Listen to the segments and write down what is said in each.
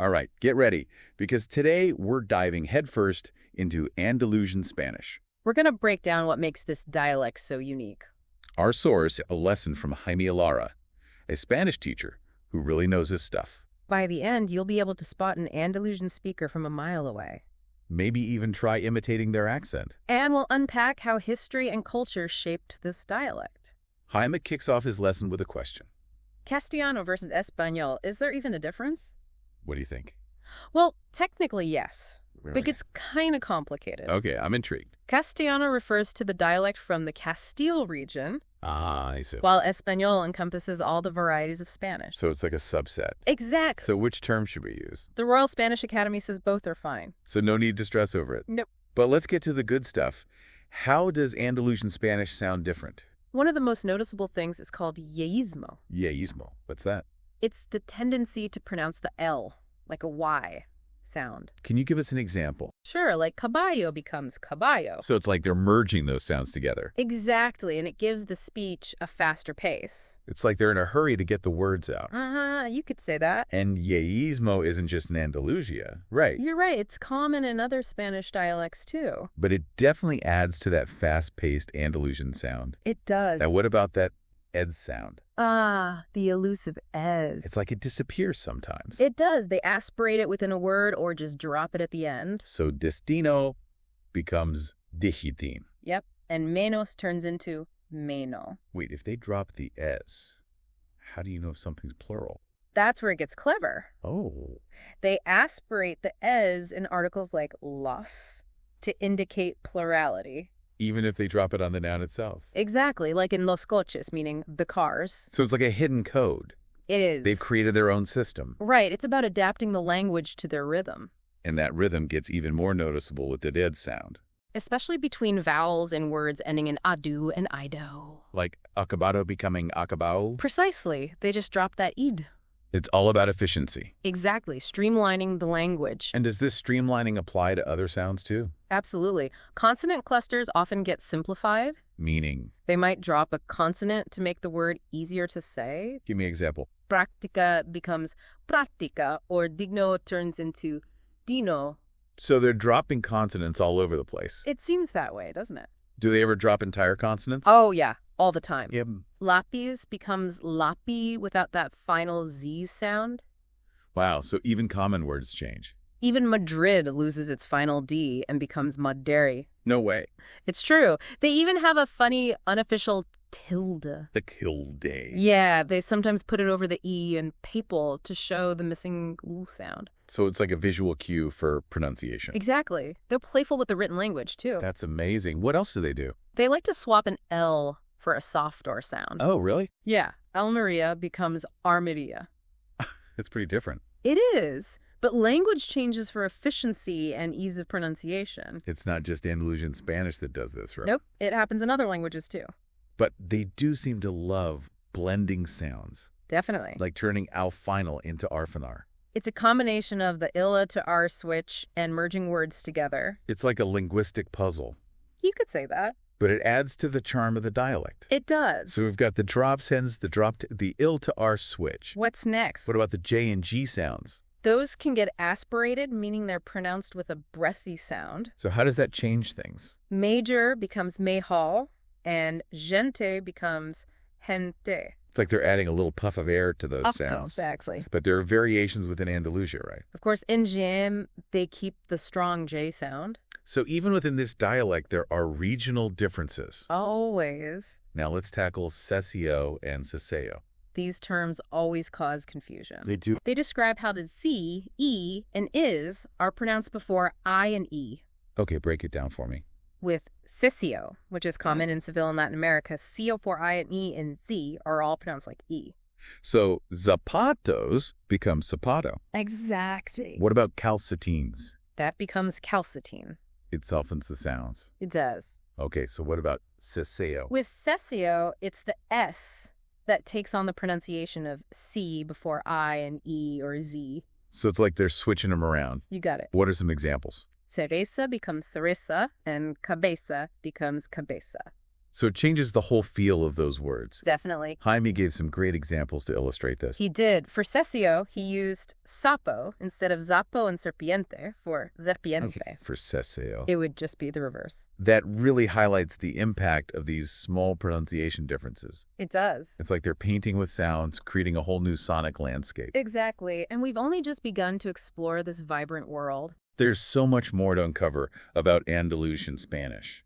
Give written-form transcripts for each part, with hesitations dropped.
All right, get ready, because today we're diving headfirst into Andalusian Spanish. We're going to break down what makes this dialect so unique. Our source, a lesson from Jaime Lara, a Spanish teacher who really knows his stuff. By the end, you'll be able to spot an Andalusian speaker from a mile away. Maybe even try imitating their accent. And we'll unpack how history and culture shaped this dialect. Jaime kicks off his lesson with a question. Castellano versus Español, is there even a difference? What do you think? Well, technically, yes. Really? But it gets kind of complicated. Okay, I'm intrigued. Castellano refers to the dialect from the Castile region, Ah, I see. while Español encompasses all the varieties of Spanish. So it's like a subset. Exact. So which term should we use? The Royal Spanish Academy says both are fine. So no need to stress over it. Nope. But let's get to the good stuff. How does Andalusian Spanish sound different? One of the most noticeable things is called yeísmo. Yeísmo. What's that? It's the tendency to pronounce the L, like a Y sound. Can you give us an example? Sure, like caballo becomes caballo. So it's like they're merging those sounds together. Exactly, and it gives the speech a faster pace. It's like they're in a hurry to get the words out. You could say that. And yeísmo isn't just in Andalusia, right? You're right, it's common in other Spanish dialects too. But it definitely adds to that fast-paced Andalusian sound. It does. Now, what about that ed sound? The elusive es. It's like it disappears sometimes. It does. They aspirate it within a word or just drop it at the end. So destino becomes digitin. Yep, and menos turns into meno. Wait, if they drop the s, how do you know if something's plural? That's where it gets clever. Oh. They aspirate the es in articles like los to indicate plurality. Even if they drop it on the noun itself. Exactly, like in los coches, meaning the cars. So it's like a hidden code. It is. They've created their own system. Right, it's about adapting the language to their rhythm. And that rhythm gets even more noticeable with the dead sound. Especially between vowels in words ending in adu and ido. Like acabado becoming acabao. Precisely, they just drop that id. It's all about efficiency. Exactly, streamlining the language. And does this streamlining apply to other sounds too? Absolutely. Consonant clusters often get simplified. Meaning? They might drop a consonant to make the word easier to say. Give me an example. Práctica becomes práctica, or digno turns into dino. So they're dropping consonants all over the place. It seems that way, doesn't it? Do they ever drop entire consonants? Oh, yeah, all the time. Yep. Lapis becomes lapi without that final Z sound. Wow, so even common words change. Even Madrid loses its final D and becomes Maderi. No way. It's true. They even have a funny, unofficial tilde. The tilde. Yeah, they sometimes put it over the E in papal to show the missing U sound. So it's like a visual cue for pronunciation. Exactly. They're playful with the written language, too. That's amazing. What else do they do? They like to swap an L for a softer sound. Oh, really? Yeah. Almeria becomes Armeria. It's pretty different. It is. But language changes for efficiency and ease of pronunciation. It's not just Andalusian Spanish that does this, right? Nope. It happens in other languages, too. But they do seem to love blending sounds. Definitely. Like turning al final into arfinar. It's a combination of the illa to r switch and merging words together. It's like a linguistic puzzle. You could say that. But it adds to the charm of the dialect. It does. So we've got the drops, hence the the ill to r switch. What's next? What about the J and G sounds? Those can get aspirated, meaning they're pronounced with a breathy sound. So how does that change things? Major becomes mejor, and gente becomes gente. It's like they're adding a little puff of air to those sounds. Exactly. But there are variations within Andalusia, right? Of course, in Jam, they keep the strong J sound. So even within this dialect, there are regional differences. Always. Now let's tackle seseo and seseo. These terms always cause confusion. They do. They describe how the Z, E, and is are pronounced before I and E. Okay, break it down for me. With ceceo, which is common in Seville and Latin America, C for I and E and Z are all pronounced like E. So zapatos become zapato. Exactly. What about calcetines? That becomes calcetine. It softens the sounds. It does. Okay, so what about seseo? With seseo, it's the S that takes on the pronunciation of C before I and E or Z. So it's like they're switching them around. You got it. What are some examples? Cereza becomes cereza, and cabeza becomes cabeza. So it changes the whole feel of those words. Definitely. Jaime gave some great examples to illustrate this. He did. For seseo, he used sapo instead of zappo and serpiente for serpiente. Okay, for seseo. It would just be the reverse. That really highlights the impact of these small pronunciation differences. It does. It's like they're painting with sounds, creating a whole new sonic landscape. Exactly. And we've only just begun to explore this vibrant world. There's so much more to uncover about Andalusian Spanish.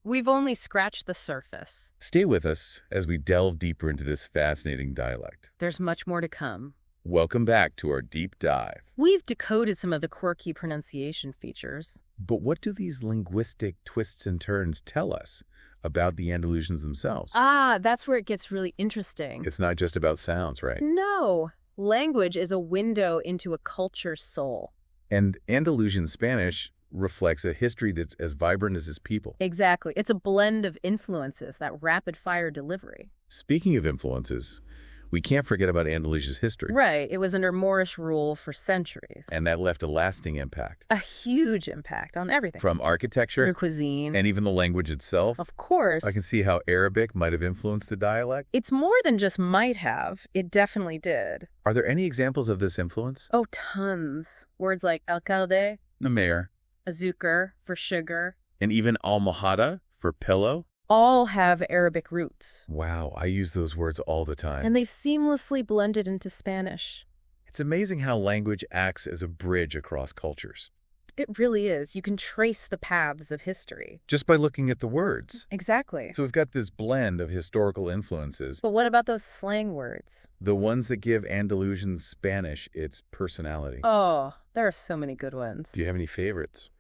We've only scratched the surface. Stay with us as we delve deeper into this fascinating dialect. There's much more to come. Welcome back to our deep dive. We've decoded some of the quirky pronunciation features. But what do these linguistic twists and turns tell us about the Andalusians themselves? That's where it gets really interesting. It's not just about sounds, right? No. Language is a window into a culture's soul. And Andalusian Spanish reflects a history that's as vibrant as its people. Exactly. It's a blend of influences, that rapid-fire delivery. Speaking of influences, we can't forget about Andalusia's history. Right. It was under Moorish rule for centuries. And that left a lasting impact. A huge impact on everything. From architecture Your cuisine. and even the language itself. Of course. I can see how Arabic might have influenced the dialect. It's more than just might have. It definitely did. Are there any examples of this influence? Oh, tons. Words like alcalde, The mayor, azúcar for sugar, and even almohada for pillow. all have Arabic roots. Wow, I use those words all the time. And they've seamlessly blended into Spanish. It's amazing how language acts as a bridge across cultures. It really is. You can trace the paths of history. Just by looking at the words. Exactly. So we've got this blend of historical influences, But what about those slang words? the ones that give Andalusian Spanish its personality. Oh, there are so many good ones. Do you have any favorites?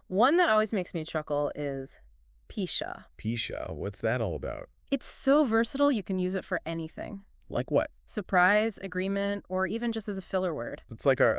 One that always makes me chuckle is pisha. Pisha, what's that all about? It's so versatile, you can use it for anything. Like what? Surprise, agreement, or even just as a filler word. It's like our,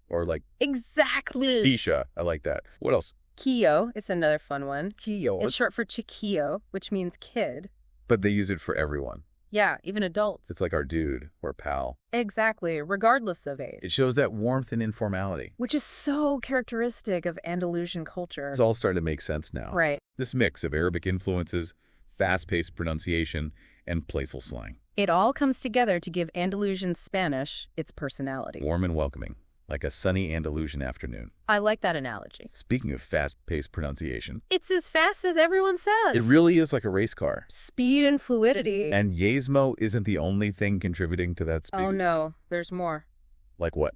or like Exactly. Pisha. I like that. What else? Quillo, it's another fun one. Kio. It's short for chiquillo, which means kid. But they use it for everyone. Yeah, even adults. It's like our dude or pal. Exactly, regardless of age. It shows that warmth and informality. Which is so characteristic of Andalusian culture. It's all starting to make sense now. Right. This mix of Arabic influences, fast-paced pronunciation, and playful slang. It all comes together to give Andalusian Spanish its personality. Warm and welcoming, like a sunny Andalusian afternoon. I like that analogy. Speaking of fast-paced pronunciation, It's as fast as everyone says. it really is like a race car. Speed and fluidity. And yeísmo isn't the only thing contributing to that speed. Oh no, there's more. Like what?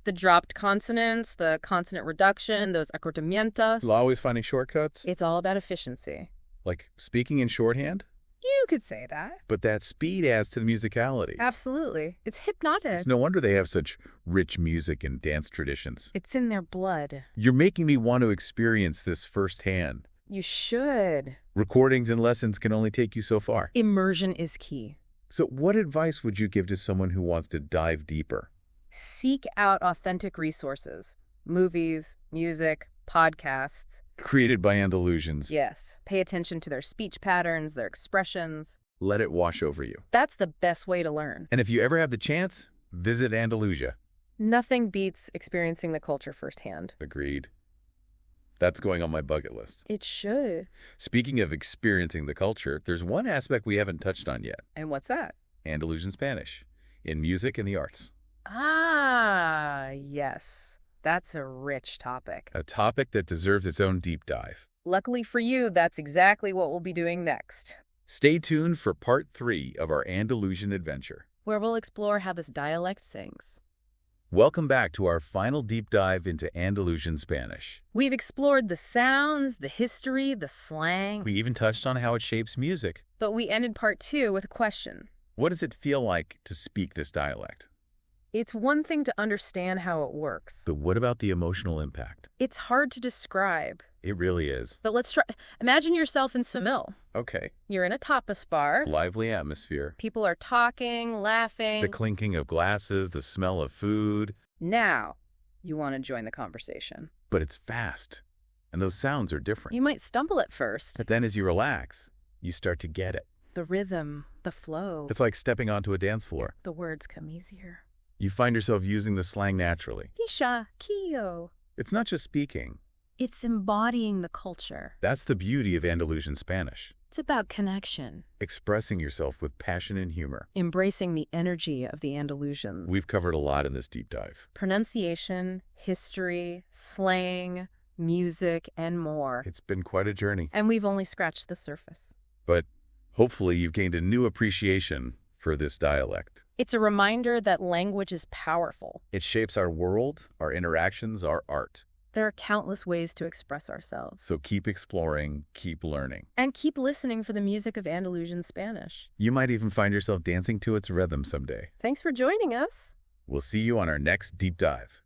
The dropped consonants, the consonant reduction, those acortamientos. Always finding shortcuts? It's all about efficiency. Like speaking in shorthand? You could say that. But that speed adds to the musicality. Absolutely. It's hypnotic. It's no wonder they have such rich music and dance traditions. It's in their blood. You're making me want to experience this firsthand. You should. Recordings and lessons can only take you so far. Immersion is key. So what advice would you give to someone who wants to dive deeper? Seek out authentic resources. Movies, music, podcasts. Created by Andalusians. Yes. Pay attention to their speech patterns, their expressions. Let it wash over you. That's the best way to learn. And if you ever have the chance, visit Andalusia. Nothing beats experiencing the culture firsthand. Agreed. That's going on my bucket list. It should. Speaking of experiencing the culture, there's one aspect we haven't touched on yet. And what's that? Andalusian Spanish, in music and the arts. Yes. That's a rich topic. A topic that deserves its own deep dive. Luckily for you, that's exactly what we'll be doing next, Stay tuned for part 3 of our Andalusian adventure. where we'll explore how this dialect sings. Welcome back to our final deep dive into Andalusian Spanish. We've explored the sounds, the history, the slang, We even touched on how it shapes music. but we ended part 2 with a question. What does it feel like to speak this dialect? It's one thing to understand how it works. But what about the emotional impact? It's hard to describe. It really is. But let's try. Imagine yourself in Seville. Okay. You're in a tapas bar. Lively atmosphere. People are talking, laughing. The clinking of glasses, the smell of food. Now, you want to join the conversation. But it's fast. And those sounds are different. You might stumble at first. But then as you relax, you start to get it. The rhythm, the flow. It's like stepping onto a dance floor. The words come easier. You find yourself using the slang naturally. Pisha, Kio. It's not just speaking. It's embodying the culture. That's the beauty of Andalusian Spanish. It's about connection, Expressing yourself with passion and humor. embracing the energy of the Andalusians. We've covered a lot in this deep dive. Pronunciation, history, slang, music, and more. It's been quite a journey. And we've only scratched the surface. But hopefully you've gained a new appreciation for this dialect. It's a reminder that language is powerful. It shapes our world, our interactions, our art. There are countless ways to express ourselves. So keep exploring, keep learning. And keep listening for the music of Andalusian Spanish. You might even find yourself dancing to its rhythm someday. Thanks for joining us. We'll see you on our next deep dive.